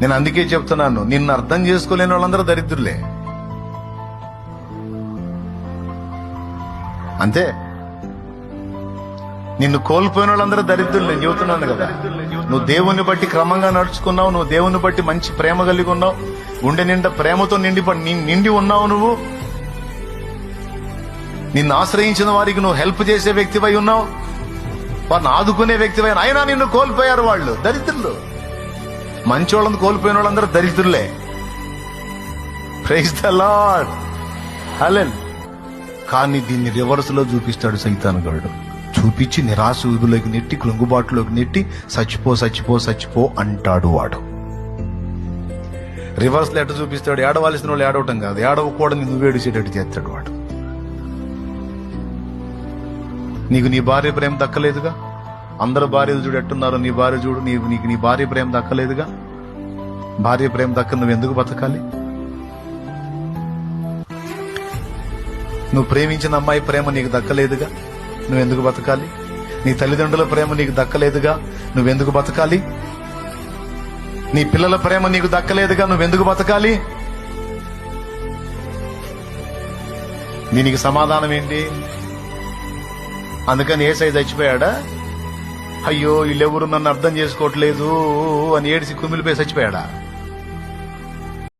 నేను అందుకే చెప్తున్నాను, నిన్ను అర్థం చేసుకోలేని వాళ్ళందరూ దరిద్రులే. అంతే. నిన్ను కోల్పోయిన వాళ్ళందరూ దరిద్రులు. నేను చెబుతున్నాను కదా, నువ్వు దేవుణ్ణి బట్టి క్రమంగా నడుచుకున్నావు, నువ్వు దేవుని బట్టి మంచి ప్రేమ కలిగి ఉన్నావు, గుండె నిండా ప్రేమతో నిండి ఉన్నావు. నువ్వు నిన్ను ఆశ్రయించిన వారికి నువ్వు హెల్ప్ చేసే వ్యక్తివై ఉన్నావు, వారిని ఆదుకునే వ్యక్తివై. అయినా నిన్ను కోల్పోయారు వాళ్ళు, దరిద్రులు. మంచి వాళ్ళని కోల్పోయిన వాళ్ళందరూ దరిద్రులే. Praise the lord. హల్లెలూయా. కానీ దీన్ని రివర్స్ లో చూపిస్తాడు సైతానుగాడు. చూపించి నిరాశ ఊబిలోకి నెట్టి, కృంగుబాటులోకి నెట్టి, చచ్చిపో చచ్చిపో చచ్చిపో అంటాడు వాడు. రివర్స్ లో ఎట్ట చూపిస్తాడు? ఏడవలసిన వాళ్ళు ఏడవటం కాదు, ఏడవకూడని నువ్వు ఏడిచేటట్టు చేస్తాడు వాడు. నీకు నీ భార్య ప్రేమ దక్కలేదుగా, అందరు భార్యలు చూడు ఎట్టున్నారు, నీ భార్య చూడు, నీకు నీ భార్య ప్రేమ దక్కలేదుగా. భార్య ప్రేమ దక్క నువ్వు ఎందుకు బతకాలి? నువ్వు ప్రేమించిన అమ్మాయి ప్రేమ నీకు దక్కలేదుగా, నువ్వెందుకు బతకాలి? నీ తల్లిదండ్రుల ప్రేమ నీకు దక్కలేదుగా, నువ్వెందుకు బతకాలి? నీ పిల్లల ప్రేమ నీకు దక్కలేదుగా, నువ్వెందుకు బతకాలి? దీనికి సమాధానం ఏంటి? అందుకని యేసయ్య చచ్చిపోయాడా? అయ్యో వీళ్ళెవరు నన్ను అర్థం చేసుకోవట్లేదు అని ఏడిసి కుమిలిపోయి చచ్చిపోయాడా?